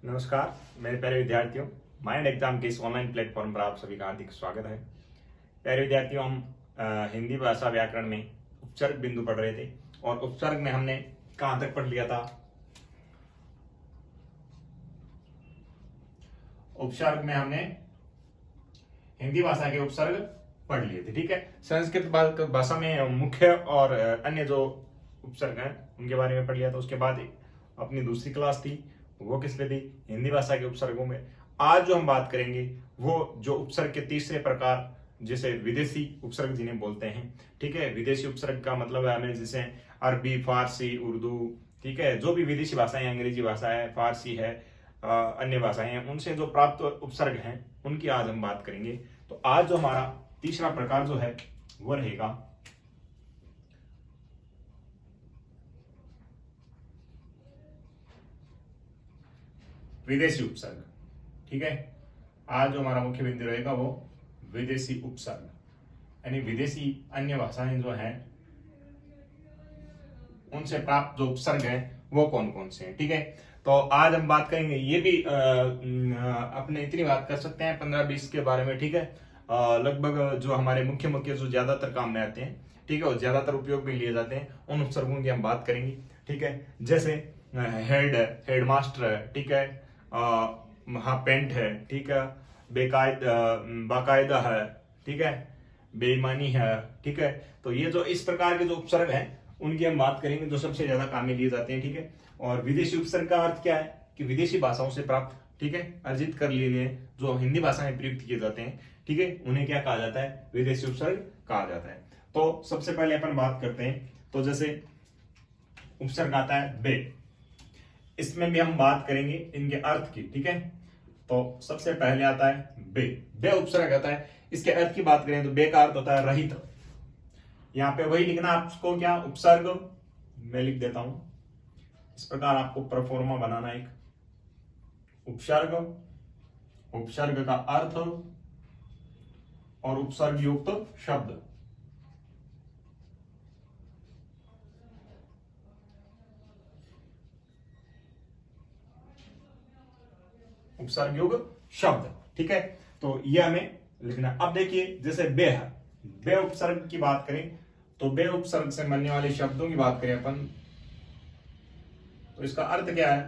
नमस्कार मेरे प्यारे विद्यार्थियों, माइंड एग्जाम के इस ऑनलाइन प्लेटफॉर्म पर आप सभी का हार्दिक स्वागत है। प्यारे विद्यार्थियों, हम हिंदी भाषा व्याकरण में उपसर्ग बिंदु पढ़ रहे थे और उपसर्ग में हमने कहां तक पढ़ लिया था? उपसर्ग में हमने हिंदी भाषा के उपसर्ग पढ़ लिए थे, ठीक है। संस्कृत भाषा में मुख्य और अन्य जो उपसर्ग हैं उनके बारे में पढ़ लिया था। उसके बाद अपनी दूसरी क्लास थी, वो किस पे थी? हिंदी भाषा के उपसर्गों में। आज जो हम बात करेंगे वो जो उपसर्ग के तीसरे प्रकार, जिसे विदेशी उपसर्ग जिन्हें बोलते हैं, ठीक है। विदेशी उपसर्ग का मतलब है हमें जिसे अरबी, फारसी, उर्दू, ठीक है, जो भी विदेशी भाषाएं, अंग्रेजी भाषा है, फारसी है, अन्य भाषाएं हैं, उनसे जो प्राप्त उपसर्ग हैं उनकी आज हम बात करेंगे। तो आज जो हमारा तीसरा प्रकार जो है वो रहेगा विदेशी उपसर्ग, ठीक है। आज जो हमारा मुख्य बिंदु रहेगा वो विदेशी उपसर्ग, यानी विदेशी अन्य भाषाएं जो हैं उनसे प्राप्त जो उपसर्ग हैं वो कौन कौन से हैं, ठीक है। तो आज हम बात करेंगे, ये भी अपने इतनी बात कर सकते हैं 15-20 के बारे में, ठीक है। लगभग जो हमारे मुख्य मुख्य जो ज्यादातर काम में आते हैं, ठीक है, और ज्यादातर उपयोग में लिए जाते हैं, उन उपसर्गों की हम बात करेंगे, ठीक है। जैसे हेड है, हेडमास्टर है, ठीक है, पेंट है, ठीक है, बाकायदा है, ठीक है, बेईमानी है, ठीक है। तो ये जो इस प्रकार के जो उपसर्ग हैं उनकी हम बात करेंगे जो सबसे ज्यादा काम में लिए जाते हैं, ठीक है। और विदेशी उपसर्ग का अर्थ क्या है कि विदेशी भाषाओं से प्राप्त, ठीक है, अर्जित कर लिए गए जो हिंदी भाषा में प्रयुक्त किए जाते हैं, ठीक है, उन्हें क्या कहा जाता है? विदेशी उपसर्ग कहा जाता है। तो सबसे पहले अपन बात करते हैं, तो जैसे उपसर्ग आता है बे, इसमें भी हम बात करेंगे इनके अर्थ की, ठीक है। तो सबसे पहले आता है बे, बे उपसर्ग आता है। इसके अर्थ की बात करें तो बे का अर्थ होता है रहित। यहां पे वही लिखना आपको, क्या उपसर्ग मैं लिख देता हूं इस प्रकार, आपको प्रोफॉर्मा बनाना एक उपसर्ग, उपसर्ग का अर्थ और उपसर्ग युक्त शब्द। उपसर्ग युक्त शब्द, ठीक है। तो ये हमें लिखना। अब देखिए जैसे बे है, बे उपसर्ग की बात करें तो बे उपसर्ग से बनने वाले शब्दों की बात करें अपन, तो इसका अर्थ क्या है?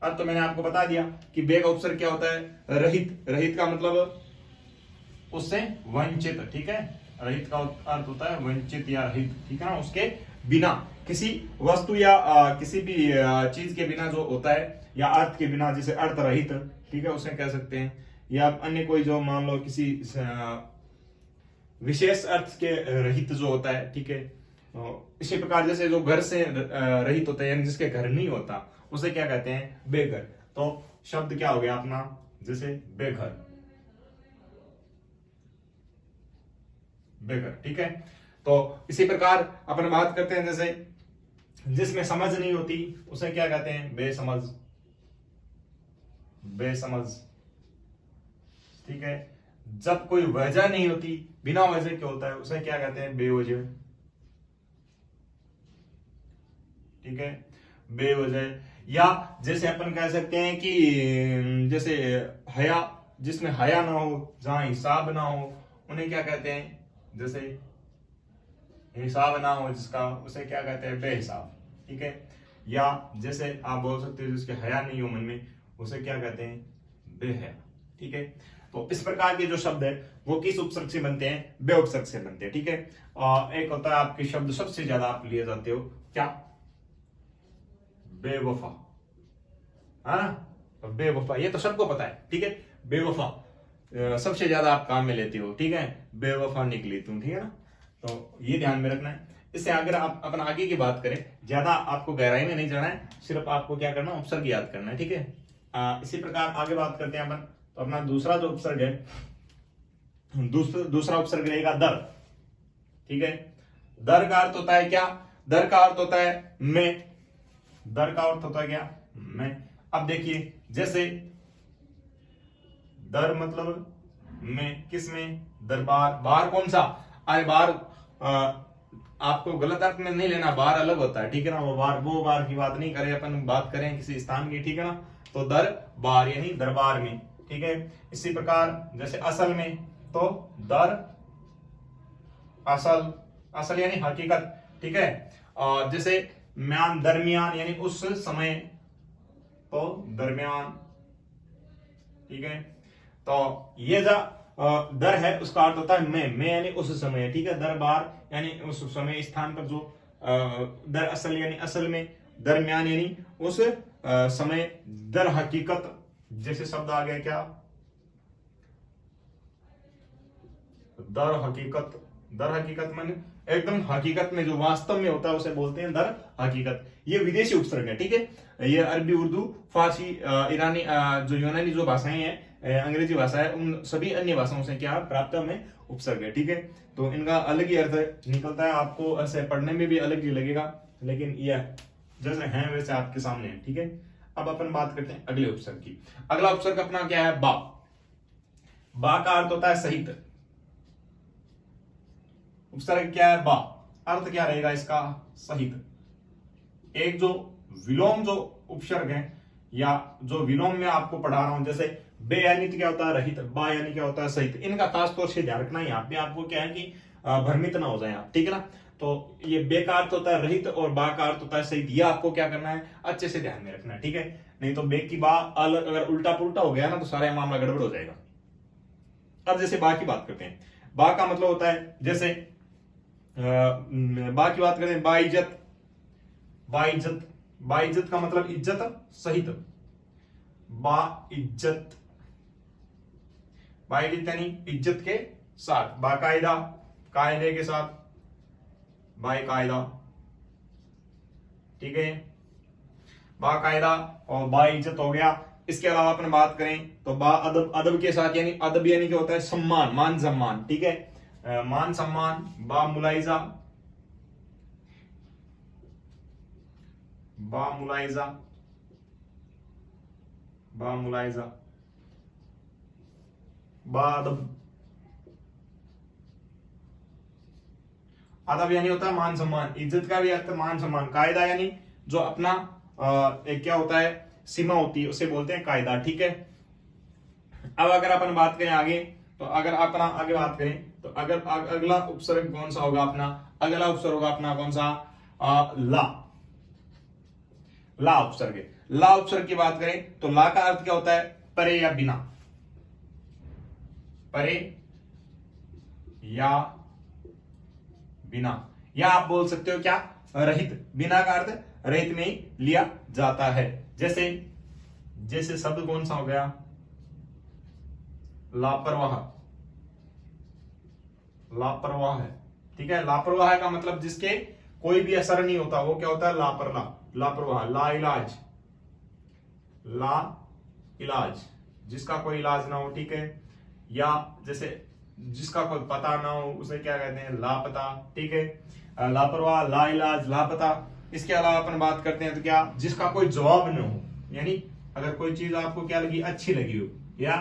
अर्थ तो मैंने आपको बता दिया कि बे का उपसर्ग क्या होता है? रहित। रहित का मतलब उससे वंचित, ठीक है। रहित का अर्थ होता है वंचित या रहित, ठीक है ना, उसके बिना, किसी वस्तु या किसी भी चीज के बिना जो होता है, या अर्थ के बिना, जिसे अर्थ रहित, ठीक है, उसे कह सकते हैं। या अन्य कोई जो मान लो किसी विशेष अर्थ के रहित जो होता है, ठीक है। इसी प्रकार जैसे जो घर से रहित होता है, यानी जिसके घर नहीं होता, उसे क्या कहते हैं? बेघर। तो शब्द क्या हो गया अपना? जैसे बेघर, बेघर, ठीक है। तो इसी प्रकार अपन बात करते हैं जैसे जिसमें समझ नहीं होती उसे क्या कहते हैं? बेसमझ, बेसमझ, ठीक है। जब कोई वजह नहीं होती, बिना वजह के होता है, उसे क्या कहते हैं? बेवजह, ठीक है, बेवजह। या जैसे अपन कह सकते हैं कि जैसे हया, जिसमें हया ना हो, जहां हिसाब ना हो, उन्हें क्या कहते हैं? जैसे हिसाब ना हो जिसका, उसे क्या कहते हैं? बेहिसाब, ठीक है। या जैसे आप बोल सकते हो जिसके हया नहीं हो मन में, उसे क्या कहते हैं? बेहया, ठीक है। तो इस प्रकार के जो शब्द है वो किस उपसर्ग से बनते हैं? बे उपसर्ग से बनते हैं, ठीक है। एक होता है आपके शब्द सबसे ज्यादा आप लिए जाते हो, क्या? बेवफा, हाँ, बेवफा, ये तो सबको पता है, ठीक है। बेवफा सबसे ज्यादा आप काम में लेते हो, ठीक है, बेवफा निकली तुम, ठीक है ना। तो ये ध्यान में रखना है। इससे अगर आप अपन आगे की बात करें, ज्यादा आपको गहराई में नहीं जाना है, सिर्फ आपको क्या करना? उपसर्ग याद करना है, ठीक है। इसी प्रकार आगे बात करते हैं अपन। तो अपना दूसरा जो उपसर्ग है, दूसरा उपसर्ग रहेगा दर, ठीक है। दर का अर्थ होता है क्या? दर का अर्थ होता है मैं, दर का अर्थ होता है क्या? मैं। अब देखिए जैसे दर मतलब में, किस में? दरबार। बार कौन सा? अरे बार आपको गलत अर्थ में नहीं लेना, बार अलग होता है, ठीक है ना। वो बार की बात नहीं करें अपन, बात करें किसी स्थान की, ठीक है ना। तो दरबार यानी दरबार में, ठीक है। इसी प्रकार जैसे असल में तो दर असल, असल यानी हकीकत, ठीक है। और जैसे म्यान दरमियान यानी उस समय, तो दरमियान, ठीक है। तो ये जो दर है उसका अर्थ होता है मैं यानी उस समय, ठीक है। दरबार यानी उस समय स्थान पर जो, दर असल यानी असल में, दरमियान यानी उस समय, दर हकीकत जैसे शब्द आ गया क्या, दर हकीकत, दर हकीकत माने एकदम हकीकत में जो वास्तव में होता है उसे बोलते हैं दर हकीकत। ये विदेशी उपसर्ग है, ठीक है। ये अरबी, उर्दू, फारसी, ईरानी, जो यूनानी जो भाषाएं हैं, अंग्रेजी भाषा है, उन सभी अन्य भाषाओं से क्या प्राप्त में उपसर्ग है, ठीक है। तो इनका अलग ही अर्थ निकलता है, आपको ऐसे पढ़ने में भी अलग ही लगेगा, लेकिन यह जैसे हैं वैसे आपके सामने है, ठीक है। अब अपन बात करते हैं अगले उपसर्ग की। अगला उपसर्ग अपना क्या है, बा। बा का अर्थ होता है सहित। उपसर्ग क्या है, बा, अर्थ क्या रहेगा इसका, सहित। एक जो विलोम जो उपसर्ग है, या जो विलोम में आपको पढ़ा रहा हूं, जैसे बे यानी तो क्या होता है रहित, बा यानी क्या होता है सहित। इनका खास तौर से ध्यान रखना है, यहाँ पे आपको क्या है कि भ्रमित ना हो जाए आप, ठीक है ना। तो ये बे का अर्थ होता है रहित और बा का अर्थ होता है सहित, यह आपको क्या करना है, अच्छे से ध्यान में रखना है, ठीक है। नहीं तो बे की बा अगर उल्टा पुल्टा हो गया ना तो सारा मामला गड़बड़ हो जाएगा। अब जैसे बा की बात करते हैं, बा का मतलब होता है, जैसे बा की बात करें, बाइज्जत, बाइज्जत, बाइज्जत का मतलब इज्जत सहित, बाइज्जत, बाइज्जत यानी इज्जत के साथ, बाकायदा, कायदे के साथ, बाकायदा, ठीक है। बाकायदा और बाइज्जत हो गया। इसके अलावा अपन बात करें तो बा अदब, अदब के साथ यानी अदब यानी क्या होता है, सम्मान, मान सम्मान, ठीक है। मान सम्मान, बा मुलाइजा, बा मुलाइजा, बा मुलाइजा, बा अदब, अदब यानी होता है मान सम्मान, इज्जत का भी अर्थ मान सम्मान, कायदा यानी जो अपना एक क्या होता है, सीमा होती है, उसे बोलते हैं कायदा, ठीक है। अब अगर अपन बात करें आगे, तो अगर अपना आगे बात करें तो अगर अगला उपसर्ग कौन सा होगा अपना, अगला उपसर्ग होगा अपना कौन सा, ला। ला उपसर्ग है। ला उपसर्ग की बात करें तो ला का अर्थ क्या होता है, परे या बिना, परे या बिना, या आप बोल सकते हो क्या, रहित। बिना का अर्थ रहित में ही लिया जाता है। जैसे जैसे शब्द कौन सा हो गया, लापरवाह, लापरवाह है, ठीक है। लापरवाह का मतलब जिसके कोई भी असर नहीं होता, वो क्या होता है, लापरवाह, लापरवाह। ला इलाज, ला इलाज, जिसका कोई इलाज ना हो, ठीक है। या जैसे जिसका कोई पता ना हो, उसे क्या कहते हैं, लापता, ठीक है। लापरवाह, ला इलाज, लापता। इसके अलावा अपन बात करते हैं तो क्या, जिसका कोई जवाब न हो, यानी अगर कोई चीज आपको क्या लगी, अच्छी लगी हो, या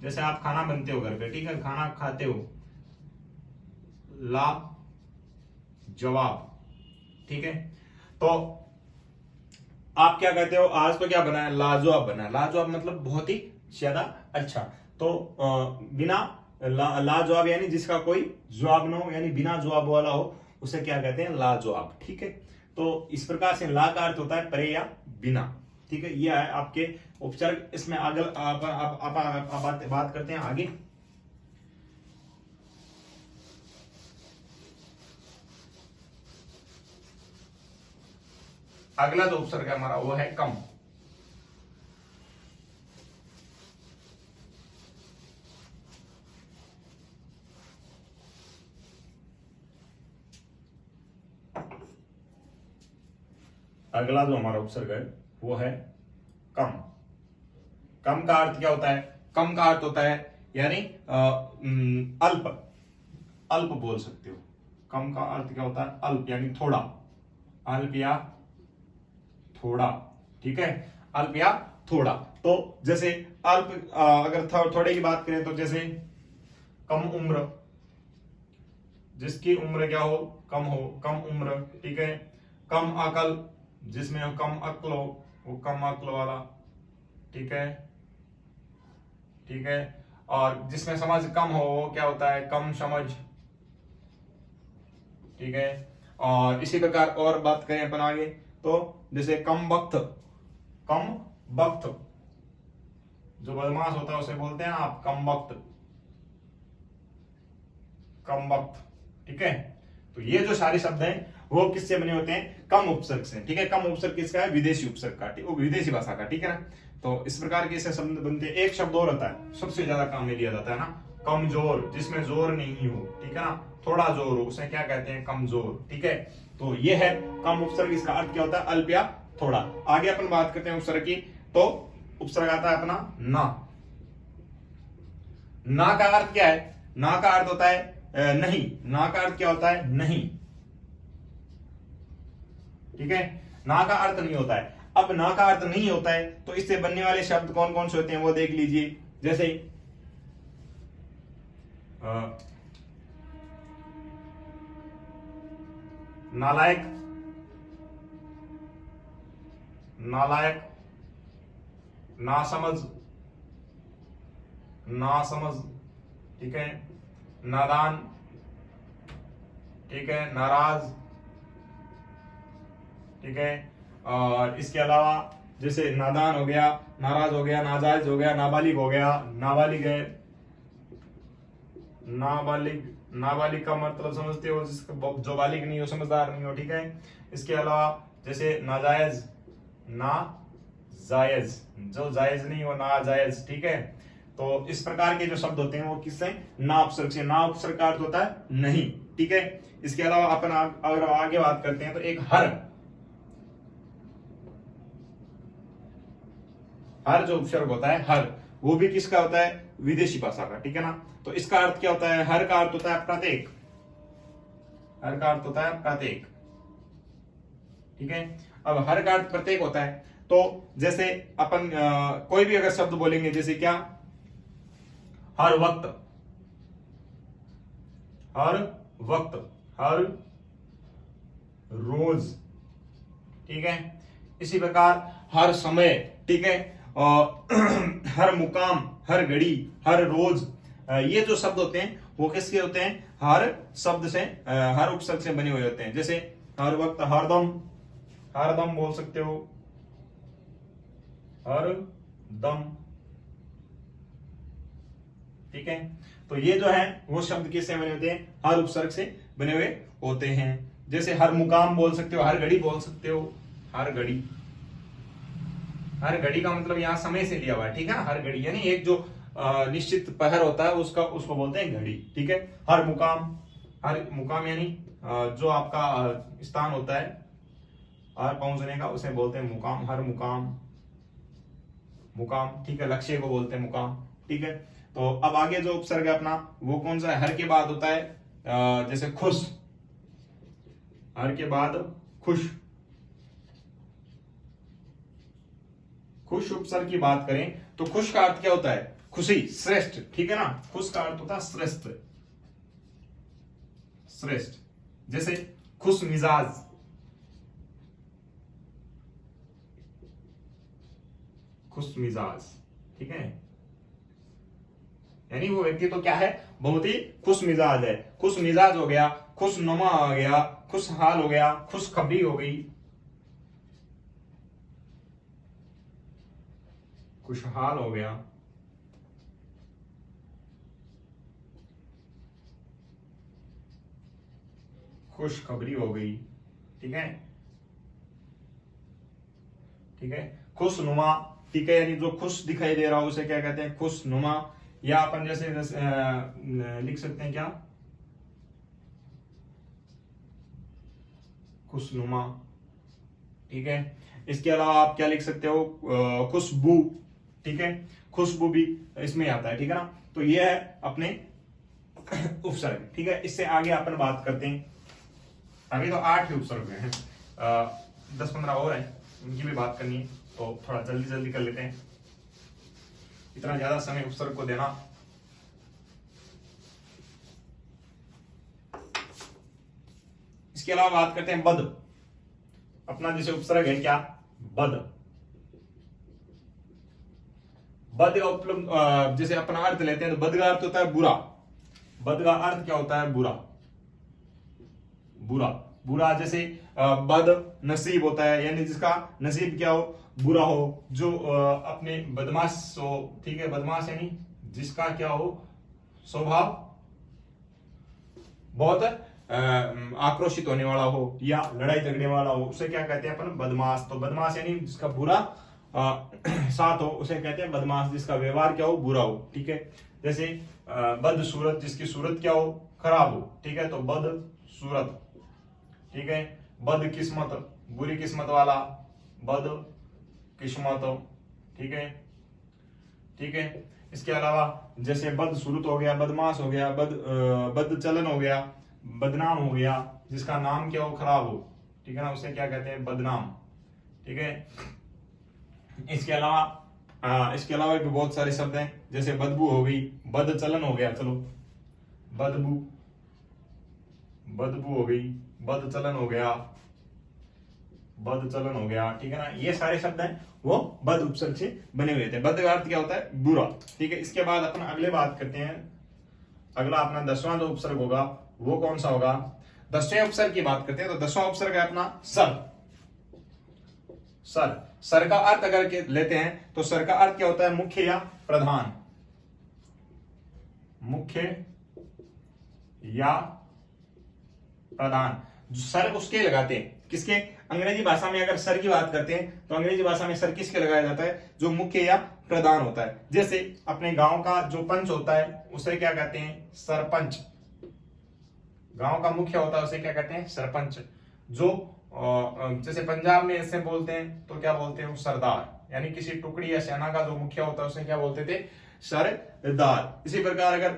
जैसे आप खाना बनते हो घर पे, ठीक है, खाना खाते हो, ला जवाब, ठीक है। तो आप क्या कहते हो, आज तो क्या बना है, लाजवाब बना है। लाजवाब मतलब बहुत ही ज्यादा अच्छा। तो बिना लाजवाब यानी जिसका कोई जवाब ना हो, यानी बिना जवाब वाला हो, उसे क्या कहते हैं, लाजवाब, ठीक है। तो इस प्रकार से ला का अर्थ होता है परे या बिना, ठीक है। यह है आपके उपसर्ग। इसमें आगे आप बात करते हैं आगे। अगला जो उपसर्ग है हमारा वो है कम। अगला जो हमारा उपसर्ग है वो है कम। कम का अर्थ क्या होता है, कम का अर्थ होता है यानी अल्प, अल्प बोल सकते हो। कम का अर्थ क्या होता है, अल्प यानी थोड़ा, अल्प या थोड़ा, ठीक है, अल्प या थोड़ा। तो जैसे अल्प, अगर थोड़े की बात करें तो जैसे कम उम्र, जिसकी उम्र क्या हो, कम हो, कम उम्र, ठीक है। कम अकल, जिसमें कम अक्ल हो, वो कम अक्ल वाला, ठीक है, ठीक है। और जिसमें समझ कम हो वो क्या होता है, कम समझ, ठीक है। और इसी प्रकार और बात करें अपन आगे तो जैसे कम वक्त, कम वक्त, जो बदमाश होता है उसे बोलते हैं आप कम वक्त, कम वक्त, ठीक है। तो ये जो सारे शब्द हैं वो किससे बने होते हैं, कम उपसर्ग से, ठीक है। कम उपसर्ग किसका है, विदेशी उपसर्ग का, वो विदेशी भाषा का, ठीक है ना। तो इस प्रकार के ऐसे शब्द बनते हैं। एक शब्द और होता है सबसे ज्यादा काम में लिया जाता है ना, कमजोर, जिसमें जोर नहीं हो, ठीक है ना, थोड़ा जोर हो, उसे क्या कहते हैं, कमजोर, ठीक है। तो ये है कम उपसर्ग, इसका अर्थ क्या होता है, अल्प या थोड़ा। आगे अपन बात करते हैं उपसर्ग की, तो उपसर्ग आता है अपना ना। ना का अर्थ क्या है, ना का अर्थ होता है नहीं, ना का अर्थ क्या होता है, नहीं, ठीक है। ना का अर्थ नहीं होता है। अब ना का अर्थ नहीं होता है तो इससे बनने वाले शब्द कौन कौन से होते हैं वो देख लीजिए। जैसे नालायक, नालायक, नासमझ, नासमझ, ठीक है, नादान, ठीक है, नाराज, ठीक है। और इसके अलावा जैसे नादान हो गया, नाराज हो गया, नाजायज हो गया, नाबालिग हो गया, नाबालिग है, नाबालिग, नाबालिग का मतलब समझते हो, जिसका जो बालिग नहीं हो, समझदार नहीं हो, ठीक है। इसके अलावा जैसे नाजायज, ना जायज, जो जायज नहीं हो, ना जायज, ठीक है। तो इस प्रकार के जो शब्द होते हैं वो किससे, ना उपसर्ग से। ना उपसर्ग का अर्थ होता है नहीं, ठीक है। इसके अलावा अपन अगर आगे बात करते हैं तो एक हर, हर जो उपसर्ग होता है हर, वो भी किसका होता है, विदेशी भाषा का, ठीक है ना। तो इसका अर्थ क्या होता है, हर का अर्थ होता है प्रत्येक, हर का अर्थ होता है प्रत्येक, ठीक है। अब हर का अर्थ प्रत्येक होता है तो जैसे अपन कोई भी अगर शब्द बोलेंगे, जैसे क्या, हर वक्त, हर वक्त, हर रोज, ठीक है। इसी प्रकार हर समय, ठीक है, और हर मुकाम, हर घड़ी, हर रोज, ये जो शब्द होते हैं वो किसके होते हैं, हर शब्द से, हर उपसर्ग से बने हुए होते हैं। जैसे हर वक्त, हरदम, हरदम बोल सकते हो, हर दम, ठीक है। तो ये जो है वो शब्द किससे बने होते हैं, हर उपसर्ग से बने हुए होते हैं। जैसे हर मुकाम बोल सकते हो, हर घड़ी बोल सकते हो, हर घड़ी, हर घड़ी का मतलब यहाँ समय से लिया हुआ है, ठीक है ना। हर घड़ी यानी एक जो निश्चित पहर होता है उसका, उसको बोलते हैं घड़ी, ठीक है। हर मुकाम, हर मुकाम यानी जो आपका स्थान होता है हर पहुंचने का, उसे बोलते हैं मुकाम, हर मुकाम, मुकाम, ठीक है। लक्ष्य को बोलते हैं मुकाम, ठीक है। तो अब आगे जो उपसर्ग है अपना वो कौन सा है, हर के बाद होता है जैसे खुश, हर के बाद खुश, खुश उपसर्ग की बात करें तो खुश का अर्थ क्या होता है, खुशी, श्रेष्ठ, ठीक है ना। खुश का अर्थ होता है श्रेष्ठ, श्रेष्ठ। जैसे खुश मिजाज, खुश मिजाज, ठीक है। यानी वो व्यक्ति तो क्या है, बहुत ही खुश मिजाज है। खुश मिजाज हो गया, खुश नुमा हो गया, खुशहाल हो गया, खुश खबरी हो गई, खुशहाल हो गया, खुशखबरी हो गई, ठीक है, ठीक है। खुशनुमा, ठीक है, यानी जो खुश दिखाई दे रहा हो उसे क्या कहते हैं, खुशनुमा। या अपन जैसे लिख सकते हैं क्या, खुशनुमा, ठीक है। इसके अलावा आप क्या लिख सकते हो, खुशबू, ठीक है, खुशबू भी इसमें आता है, ठीक है ना। तो ये है अपने उपसर्ग, ठीक है। इससे आगे अपन बात करते हैं, अभी तो 8 ही उपसर्ग हैं, 10-15 और हैं, उनकी भी बात करनी है, तो थोड़ा जल्दी जल्दी कर लेते हैं, इतना ज्यादा समय उपसर्ग को देना। इसके अलावा बात करते हैं बद। अपना जैसे उपसर्ग है क्या, बद, बद का उपलब्ध जैसे अपना अर्थ लेते हैं तो बद का अर्थ होता है बुरा। बद का अर्थ क्या होता है? बुरा। बुरा बुरा जैसे बद नसीब होता है, यानी जिसका नसीब क्या हो? बुरा हो, जो अपने बदमाश हो, ठीक है, बदमाश यानी जिसका क्या हो? स्वभाव बहुत आक्रोशित होने वाला हो या लड़ाई झगड़े वाला हो, उसे क्या कहते हैं अपन? बदमाश। तो बदमाश यानी जिसका बुरा साथ हो, उसे कहते हैं बदमाश, जिसका व्यवहार क्या हो? बुरा हो, ठीक है। जैसे बद सूरत, जिसकी सूरत क्या हो? खराब हो, ठीक है, तो बद सूरत, ठीक है। बद किस्मत, बुरी किस्मत वाला, बद किस्मत, ठीक है, ठीक है। इसके अलावा जैसे बद सूरत हो गया, बदमाश हो गया, बद चलन हो गया, बदनाम हो गया, जिसका नाम क्या हो? खराब हो, ठीक है ना, उसे क्या कहते हैं? बदनाम, ठीक है। इसके अलावा भी बहुत सारे शब्द हैं, जैसे बदबू हो गई, बद चलन हो गया, चलो बदबू, बदबू हो गई, बद चलन हो गया, बद चलन हो गया, ठीक है ना। ये सारे शब्द हैं वो बद उपसर्ग से बने हुए थे। बद का अर्थ क्या होता है? बुरा, ठीक है। इसके बाद अपन अगले बात करते हैं। अगला अपना 10वां जो उपसर्ग होगा वो कौन सा होगा? 10वें उपसर्ग की बात करते हैं तो 10वां उपसर्ग है अपना सर। सर, सर का अर्थ अगर लेते हैं तो सर का अर्थ क्या होता है? मुख्य या प्रधान। मुख्य या प्रधान। सर उसके लगाते हैं, किसके? अंग्रेजी भाषा में अगर सर की बात करते हैं तो अंग्रेजी भाषा में सर किसके लगाया जाता है? जो मुख्य या प्रधान होता है। जैसे अपने गांव का जो पंच होता है उसे क्या कहते हैं? सरपंच। गांव का मुखिया होता है उसे क्या कहते हैं? सरपंच। जो जैसे पंजाब में ऐसे बोलते हैं तो क्या बोलते हैं? सरदार। यानी किसी टुकड़ी या सेना का जो मुखिया होता है उसे क्या बोलते थे? सरदार। इसी प्रकार अगर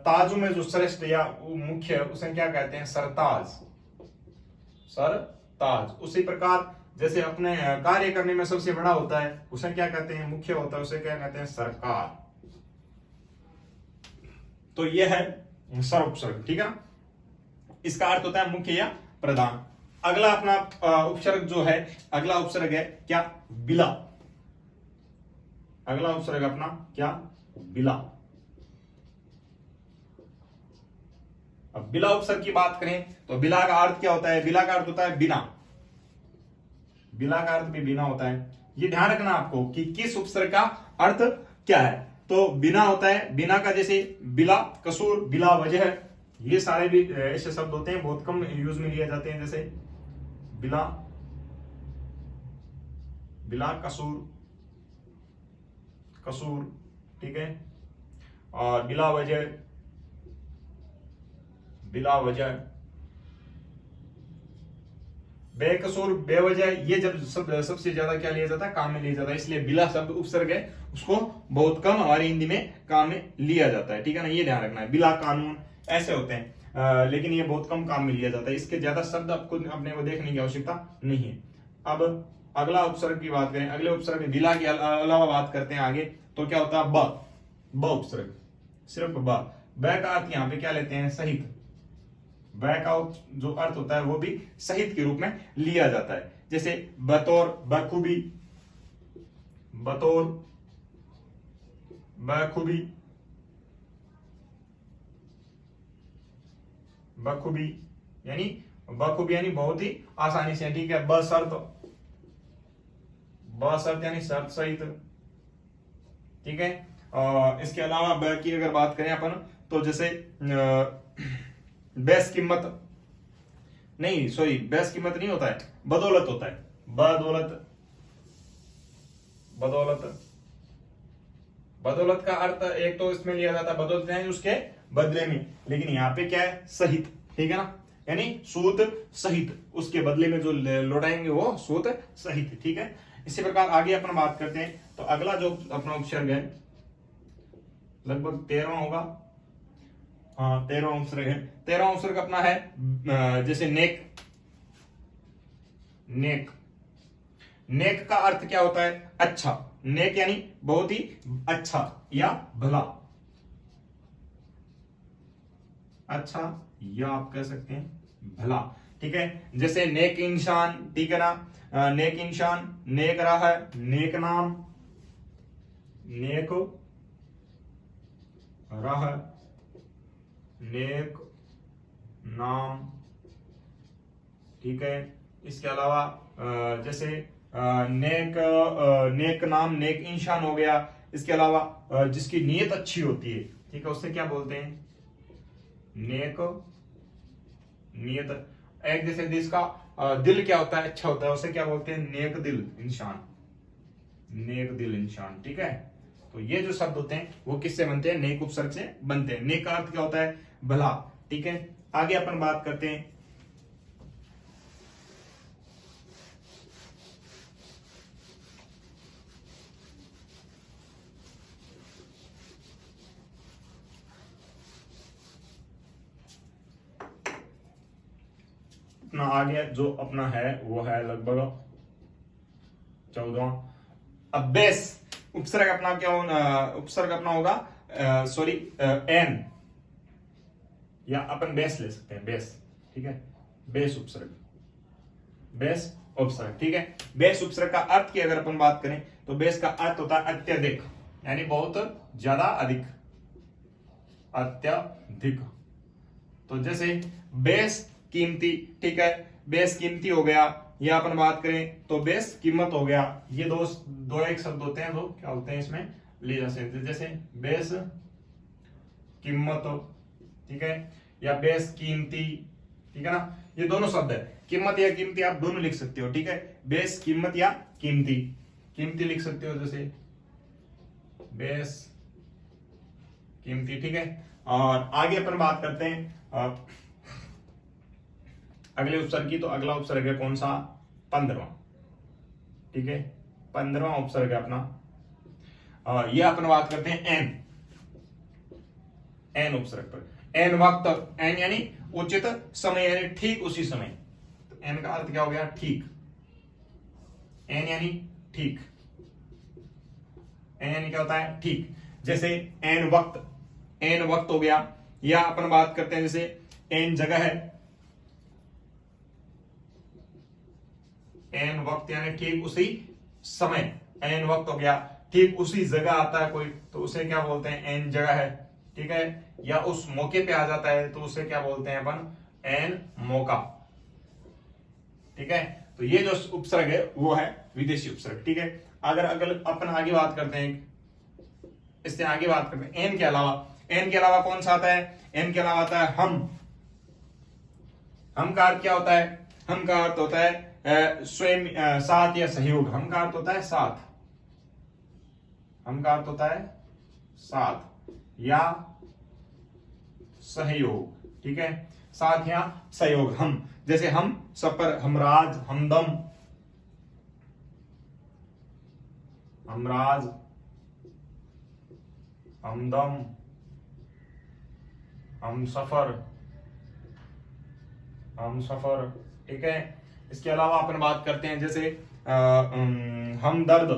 ताजों में जो श्रेष्ठ या मुख्य उसे क्या कहते हैं? सरताज। सरताज। उसी प्रकार जैसे अपने कार्य करने में सबसे बड़ा होता है उसे क्या कहते हैं? मुख्य होता है उसे क्या कहते हैं? सरकार। तो यह है सर उपसर्ग, ठीक है। इसका अर्थ होता है मुख्य या प्रधान। अगला अपना उपसर्ग जो है, अगला उपसर्ग है क्या? बिला। अगला उपसर्ग अपना क्या? बिला। अब बिला उपसर्ग की बात करें तो बिला का अर्थ क्या होता है? बिला का अर्थ होता है बिना। बिला का अर्थ भी बिना होता है। ये ध्यान रखना आपको कि किस उपसर्ग का अर्थ क्या है। तो बिना होता है, बिना का जैसे बिला कसूर, बिला वजह, ये सारे भी ऐसे शब्द होते हैं, बहुत कम यूज में लिए जाते हैं। जैसे बिला, बिला कसूर, कसूर, ठीक है, और बिला वजह, बिला वजह, बेकसूर, बेवजह, ये जब सबसे ज्यादा क्या लिया जाता है? काम में लिया जाता है। इसलिए बिला शब्द उपसर्ग है, उसको बहुत कम हमारी हिंदी में काम में लिया जाता है, ठीक है ना। ये ध्यान रखना है। बिला, कानून, ऐसे होते हैं लेकिन ये बहुत कम काम में लिया जाता है। इसके ज्यादा शब्द आपको अपने को देखने की आवश्यकता नहीं है। अब अगला उपसर्ग की बात करें, अगले उपसर्ग में बिला के अलावा बात करते हैं आगे, तो क्या होता है? ब उपसर्ग, सिर्फ ब। का अर्थ यहाँ पे क्या लेते हैं? सहित। का जो अर्थ होता है वो भी सहित के रूप में लिया जाता है। जैसे बतौर, बखूबी, बतौर, बखूबी, बखूबी यानी बहुत ही आसानी से, ठीक है। बशर्त, बशर्त यानी शर्त सहित, ठीक है। इसके अलावा ब की अगर बात करें अपन तो जैसे बेस कीमत नहीं, सॉरी, बेस कीमत नहीं होता है, बदौलत होता है। बदौलत, बदौलत, बदौलत का अर्थ एक तो इसमें लिया जाता है बदौलत यानी उसके बदले में, लेकिन यहाँ पे क्या है? सहित, ठीक है ना, यानी सूद सहित, उसके बदले में जो लौटाएंगे वो सूद सहित, ठीक है। इसी प्रकार आगे अपन बात करते हैं तो अगला जो अपना उपसर्ग है लगभग 13वां होगा, हाँ 13वां उपसर्ग है। 13वां उपसर्ग अपना है जैसे नेक। नेक, नेक का अर्थ क्या होता है? अच्छा। नेक यानी बहुत ही अच्छा या भला, अच्छा या आप कह सकते हैं भला, ठीक है। जैसे नेक इंसान, ठीक है ना, नेक इंसान, नेक राह, नेक नाम, नेक रह, नेक नाम, ठीक है। इसके अलावा जैसे नेक नाम, नेक इंसान हो गया। इसके अलावा जिसकी नीयत अच्छी होती है, ठीक है, उससे क्या बोलते हैं? नेक नीयत। एक जैसे जिसका दिल क्या होता है? अच्छा होता है, उसे क्या बोलते हैं? नेक दिल इंसान, नेक दिल इंसान, ठीक है। तो ये जो शब्द होते हैं वो किससे बनते हैं? नेक उपसर्ग से बनते हैं। नेक का अर्थ क्या होता है? भला, ठीक है। आगे अपन बात करते हैं अपना आगे जो अपना है वो है लगभग 14वां। अब बेस उपसर्ग अपना क्या उपसर्ग अपना होगा, सॉरी, एन, या अपन बेस ले सकते हैं, बेस, ठीक है। बेस उपसर्ग, बेस उपसर्ग, ठीक है। बेस उपसर्ग का अर्थ की अगर अपन बात करें तो बेस का अर्थ होता है अत्यधिक, यानी बहुत ज्यादा, अधिक, अत्यधिक। तो जैसे बेस कीमती, ठीक है, बेस कीमती हो गया, या अपन बात करें तो बेस कीमत हो गया। ये दो एक शब्द होते हैं, दो क्या होते हैं इसमें ले जा सकते हैं, जैसे बेस कीमत, ठीक है, या बेस कीमती, ठीक है ना। ये दोनों शब्द है, कीमत या कीमती आप दोनों लिख सकते हो, ठीक है। बेस कीमत या कीमती, कीमती लिख सकते हो, जैसे बेस कीमती, ठीक है। और आगे अपन बात करते हैं अगले उपसर्ग की। तो अगला उपसर्ग है कौन सा? 15वां, ठीक है। 15वां उपसर्ग है अपना, ये अपन बात करते हैं एन, एन उपसर्ग पर। एन वक्त, एन यानी उचित समय, यानी ठीक उसी समय। तो एन का अर्थ क्या हो गया? ठीक। एन यानी ठीक, एन यानी क्या होता है? ठीक। जैसे एन वक्त, एन वक्त हो गया। या अपन बात करते हैं जैसे एन जगह है, एन वक्त यानी ठीक उसी समय, एन वक्त हो गया। ठीक उसी जगह आता है कोई, तो उसे क्या बोलते हैं? एन जगह है, ठीक है। या उस मौके पे आ जाता है तो उसे क्या बोलते हैं अपन? एन मौका, ठीक है। तो ये जो उपसर्ग है वो है विदेशी उपसर्ग, ठीक है। अगर अगर अपन आगे बात करते हैं, इससे आगे बात करते हैं एन के अलावा। एन के अलावा कौन सा आता है? एन के अलावा आता है हम। हम का अर्थ क्या होता है? हम का अर्थ होता है स्वयं, साथ या सहयोग। हम का अर्थ होता है साथ, हम का अर्थ होता है साथ या सहयोग, ठीक है। साथ या सहयोग। हम जैसे हम सफर, हमराज, हमदम, हमराज, हमदम, हम सफर, हम सफर, ठीक है। इसके अलावा अपन बात करते हैं जैसे हम दर्द,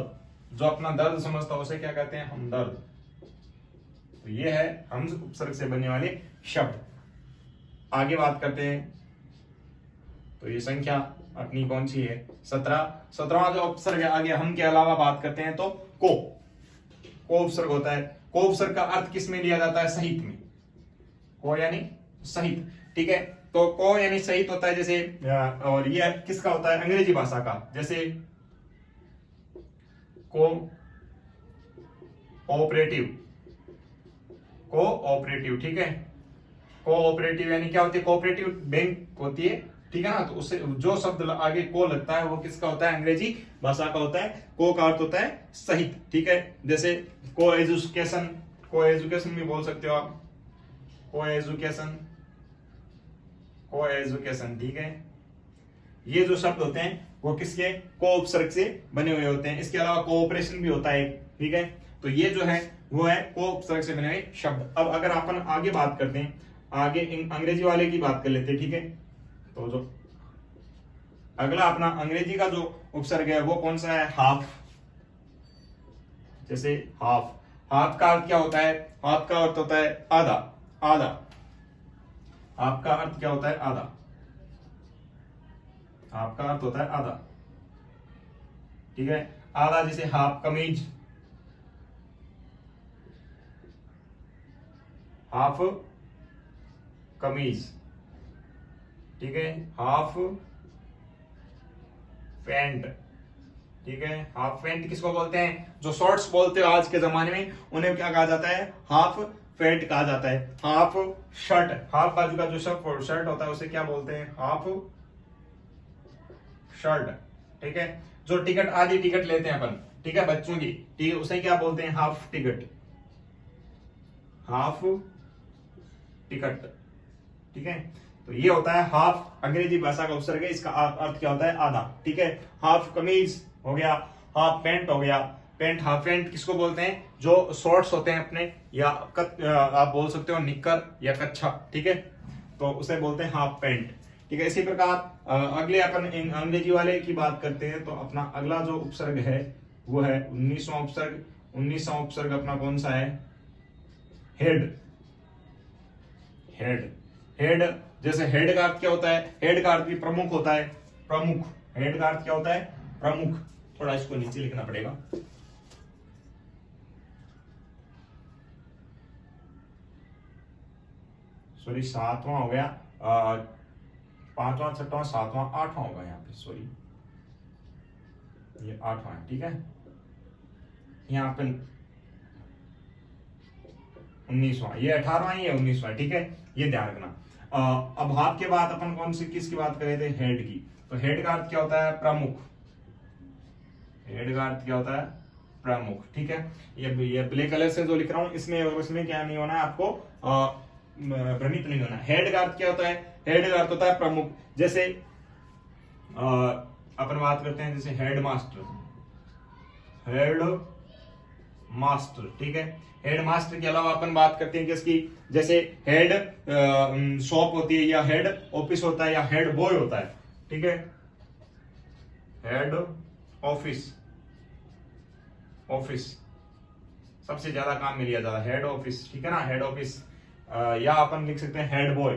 जो अपना दर्द समझता है उसे क्या कहते हैं? हमदर्द। तो ये है हम उपसर्ग से बनने वाले शब्द। आगे बात करते हैं, तो ये संख्या अपनी कौन सी है? 17। 17वां जो उपसर्ग है, आगे हम के अलावा बात करते हैं तो को उपसर्ग होता है। को उपसर्ग का अर्थ किस में लिया जाता है? सहित में। को यानी सहित, ठीक है। तो को यानी सहित होता है, जैसे और ये किसका होता है? अंग्रेजी भाषा का। जैसे कोऑपरेटिव, कोऑपरेटिव, ठीक है। कोऑपरेटिव यानी क्या होती है? कोऑपरेटिव बैंक होती है, ठीक है ना। तो उससे जो शब्द आगे को लगता है वो किसका होता है? अंग्रेजी भाषा का होता है। को का अर्थ होता है सहित, ठीक है। जैसे को एजुकेशन, को एजुकेशन भी बोल सकते हो आप, को एजुकेशन, को एजुकेशन, ठीक है। ये जो शब्द होते हैं वो किसके? को उपसर्ग से बने हुए होते हैं। इसके अलावा कोऑपरेशन भी होता है, ठीक है। तो ये जो है वो है को उपसर्ग से बने हुए शब्द। अब अगर अपन आगे बात करते हैं, आगे अंग्रेजी वाले की बात कर लेते हैं, ठीक है। तो जो अगला अपना अंग्रेजी का जो उपसर्ग है वो कौन सा है? हाफ। जैसे हाफ, हाफ का अर्थ क्या होता है? हाफ का अर्थ होता है आधा, आधा। हाफ का अर्थ क्या होता है? आधा। हाफ का अर्थ होता है आधा, ठीक है। आधा, जैसे हाफ कमीज, हाफ कमीज, ठीक है, हाफ पैंट, ठीक है। हाफ पैंट किसको बोलते हैं? जो शॉर्ट्स बोलते हो आज के जमाने में, उन्हें क्या कहा जाता है? हाफ पैंट कहा जाता है। हाफ शर्ट, हाफ बाजू का जो शर्ट होता है उसे क्या बोलते हैं? हाफ शर्ट, ठीक है। जो टिकट, आधी टिकट लेते हैं अपन, ठीक है, बच्चों की, ठीक है, उसे क्या बोलते हैं? हाफ टिकट, हाफ टिकट, ठीक है। तो ये होता है हाफ, अंग्रेजी भाषा का उपसर्ग है, इसका अर्थ क्या होता है? आधा, ठीक है। हाफ कमीज हो गया, हाफ पैंट हो गया। पैंट, हाफ पैंट किसको बोलते हैं? जो शॉर्ट्स होते हैं अपने, या आप बोल सकते हो निक्कर या कच्छा, ठीक है, तो उसे बोलते हैं हाफ पैंट, ठीक है। इसी प्रकार अगले अपन अंग्रेजी वाले की बात करते हैं, तो अपना अगला जो उपसर्ग है वो है 19वां उपसर्ग। 19वां उपसर्ग अपना कौन सा है? Head, head, head. जैसे हेड का अर्थ क्या होता है? हेड का अर्थ भी प्रमुख होता है, प्रमुख। हेड का अर्थ क्या होता है? प्रमुख। थोड़ा इसको नीचे लिखना पड़ेगा। सॉरी, 7वां हो गया, 5वां, 6वां, 7वां, 8वां होगा यहाँ पे, सॉरी, ये 8वां है, ठीक है। यहाँ पे 19वां, ये 18वां, ये 19वां, ठीक है, ये ध्यान रखना। अब हाफ के बाद अपन कौन सी किसकी बात कर रहे थे? हेड की। तो हेड का अर्थ क्या होता है? प्रमुख। हेड का अर्थ क्या होता है? प्रमुख, ठीक है। ये ब्लैक कलर से जो लिख रहा हूं, इसमें क्या नहीं होना है आपको, भ्रमित नहीं होना। हेड का अर्थ क्या होता है? हेड का अर्थ होता है प्रमुख। जैसे अपन बात करते हैं, जैसे हेड मास्टर, हेड मास्टर, ठीक है। हेड मास्टर के अलावा अपन बात करते हैं किसकी? जैसे हेड शॉप होती है, या हेड ऑफिस होता है, या हेड बॉय होता है, ठीक है। हेड ऑफिस, ऑफिस सबसे ज्यादा काम में लिया जाता है, हेड ऑफिस, ठीक है ना, हेड ऑफिस। या अपन लिख सकते हैं हेड बॉय,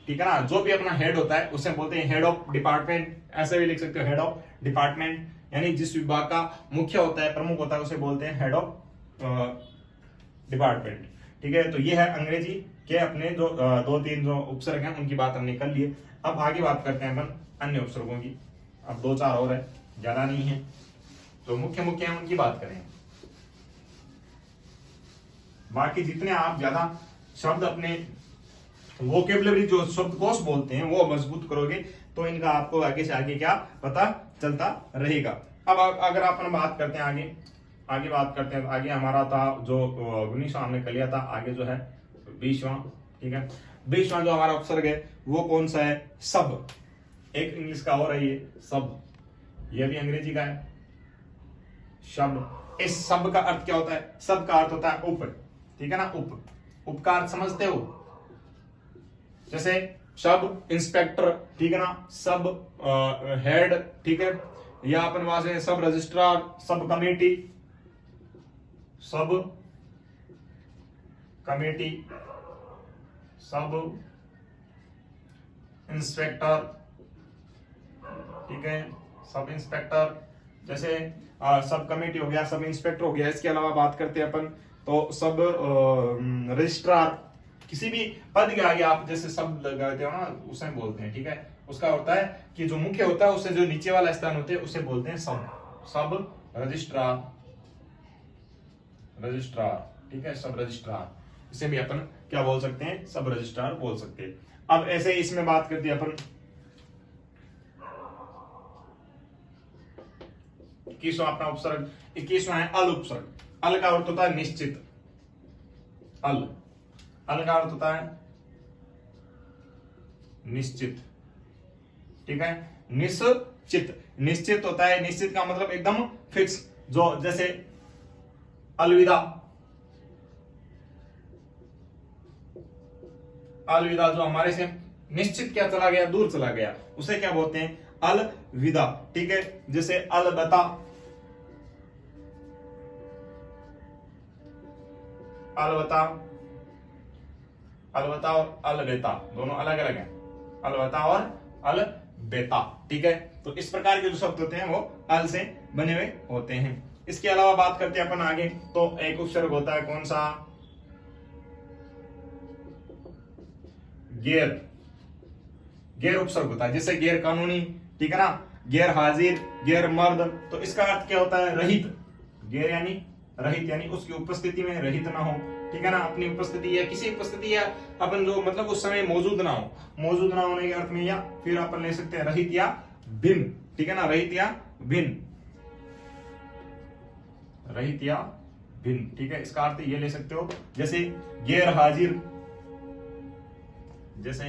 ठीक है ना। जो भी अपना हेड होता है उसे बोलते हैं हेड ऑफ डिपार्टमेंट, ऐसे भी लिख सकते हो हेड ऑफ डिपार्टमेंट, यानी जिस विभाग का मुख्य होता है, प्रमुख होता है, उसे बोलते हैं हेड ऑफ डिपार्टमेंट, ठीक है। तो ये है अंग्रेजी के अपने जो 2-3 जो उपसर्ग हैं, उनकी बात हमने कर ली है। अब आगे बात करते हैं अपन अन्य उपसर्गों की। अब 2-4 और है, ज्यादा नहीं है, तो मुख्य मुख्य है उनकी बात करें। बाकी जितने आप ज्यादा शब्द अपने वोकेबलरी, जो शब्दकोश बोलते हैं, वो मजबूत करोगे, तो इनका आपको आगे से आगे क्या पता चलता रहेगा। अब अगर अपन बात करते हैं आगे बात करते हैं, आगे हमारा था जो 19वां हमने कर लिया था, आगे जो है 20वां, ठीक है। 20वां जो हमारा उपसर्ग है वो कौन सा है? सब। एक इंग्लिश का और है ये सब, ये भी अंग्रेजी का है, शब्द। इस सब का अर्थ क्या होता है? सब का अर्थ होता है उप, ठीक है ना, उप का अर्थ समझते हो? जैसे सब इंस्पेक्टर, ठीक है ना, सब हेड, ठीक है, या अपन वहां से सब registrar, sub committee, sub committee, sub inspector, ठीक है, सब इंस्पेक्टर। जैसे सब कमेटी हो गया, सब इंस्पेक्टर हो गया। इसके अलावा बात करते हैं अपन, तो सब रजिस्ट्रार, किसी भी पद के आगे आप जैसे सब लगाते हो ना, उसे बोलते हैं, ठीक है। उसका होता है कि जो मुख्य होता है उससे जो नीचे वाला स्थान होते हैं उसे बोलते हैं सब रजिस्ट्रार, रजिस्ट्रार, ठीक है, सब रजिस्ट्रार। इसे भी अपन क्या बोल सकते हैं? सब रजिस्ट्रार बोल सकते हैं। अब ऐसे इसमें बात करते हैं अपन 21वां अपना उपसर्ग, 21वां है अल उपसर्ग। अल का अर्थ होता है निश्चित, अल का अर्थ होता है निश्चित, ठीक है। निश्चित, निश्चित होता है, निश्चित का मतलब एकदम फिक्स, जो जैसे अलविदा, अलविदा जो हमारे से निश्चित क्या चला गया, दूर चला गया, उसे क्या बोलते हैं? अलविदा, ठीक है। जैसे अलबता, अलबता, अलबता और अलबेता दोनों अलग अलग हैं, अलबता और अलबेता, ठीक है। तो इस प्रकार के जो शब्द होते हैं वो अल से बने हुए होते हैं। इसके अलावा बात करते हैं अपन आगे, तो एक उपसर्ग होता है कौन सा? गैर, गैर उपसर्ग होता है, जैसे गैर कानूनी, ठीक है ना, गैर हाजिर, गैर मर्द। तो इसका अर्थ क्या होता है? रहित। गैर यानी रहित, यानी उसकी उपस्थिति में रहित ना हो, ठीक है ना, अपनी उपस्थिति या किसी उपस्थिति या अपन जो मतलब उस समय मौजूद ना हो, मौजूद ना होने के अर्थ में, या फिर अपन ले सकते हैं रहित या भिन्न, ठीक है ना, रहित या भिन्न, रहित या भिन्न, ठीक है। इसका अर्थ ये ले सकते हो, जैसे गैर हाजिर, जैसे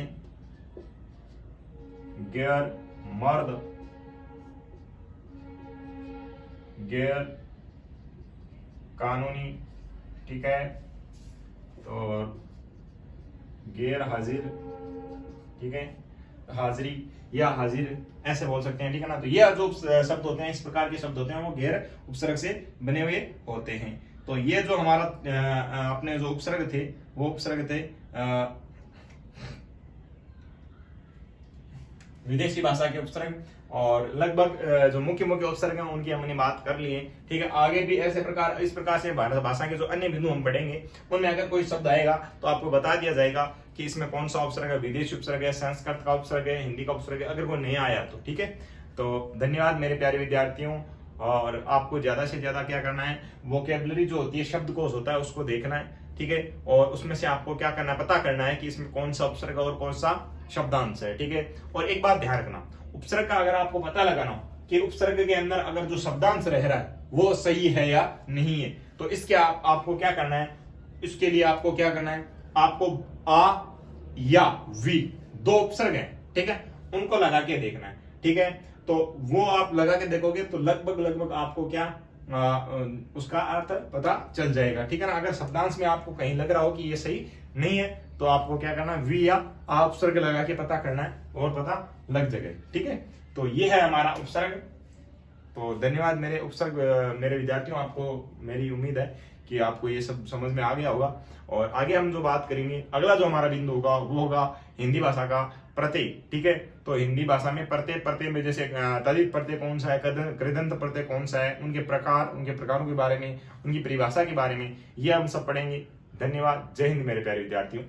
गैर मर्द, गैर कानूनी, ठीक है, और गैर हाजिर, ठीक है, हाजिरी या हाजिर ऐसे बोल सकते हैं, ठीक है ना। तो ये जो शब्द होते हैं, इस प्रकार के शब्द होते हैं, वो गैर उपसर्ग से बने हुए होते हैं। तो ये जो हमारा अपने जो उपसर्ग थे, वो उपसर्ग थे विदेशी भाषा के उपसर्ग, और लगभग जो मुख्य मुख्य उपसर्ग हैं उनकी हमने बात कर ली है, ठीक है। आगे भी ऐसे प्रकार, इस प्रकार से भाषा के जो अन्य बिंदु हम पढ़ेंगे, उनमें अगर कोई शब्द आएगा तो आपको बता दिया जाएगा कि इसमें कौन सा उपसर्ग है, विदेशी उपसर्ग है, संस्कृत का उपसर्ग है, हिंदी का उपसर्ग है, अगर वो नहीं आया तो, ठीक है। तो धन्यवाद मेरे प्यारे विद्यार्थियों, और आपको ज्यादा से ज्यादा क्या करना है, वोकेबलरी जो होती है, शब्दकोश होता है, उसको देखना है, ठीक है, और उसमें से आपको क्या करना है, पता करना है कि इसमें कौन सा उपसर्ग और कौन सा शब्दांश है, ठीक है। और एक बात ध्यान रखना, उपसर्ग का अगर आपको पता लगाना हो कि उपसर्ग के अंदर अगर जो शब्दांश रह रहा है वो सही है या नहीं है, तो इसके आपको क्या करना है, इसके लिए आपको क्या करना है, आपको आ या वी दो उपसर्ग हैं, ठीक है, उनको लगा के देखना है, ठीक है। तो वो आप लगा के देखोगे तो लगभग आपको क्या उसका अर्थ पता चल जाएगा, ठीक है ना। अगर शब्दांश में आपको कहीं लग रहा हो कि ये सही नहीं है, तो आपको क्या करना है, वी या आ उपसर्ग लगा के पता करना है, और पता लग जाएगा, ठीक है। तो ये है हमारा उपसर्ग। तो धन्यवाद मेरे उपसर्ग मेरे विद्यार्थियों, आपको मेरी उम्मीद है कि आपको ये सब समझ में आ गया होगा। और आगे हम जो बात करेंगे, अगला जो हमारा बिंदु होगा वो होगा हिंदी भाषा का प्रत्यय, ठीक है। तो हिंदी भाषा में प्रत्यय में जैसे तद्धित प्रत्यय कौन सा है, कृदंत प्रत्यय कौन सा है, उनके प्रकारों के बारे में, उनकी परिभाषा के बारे में, ये हम सब पढ़ेंगे। धन्यवाद, जय हिंद मेरे प्यारे विद्यार्थियों।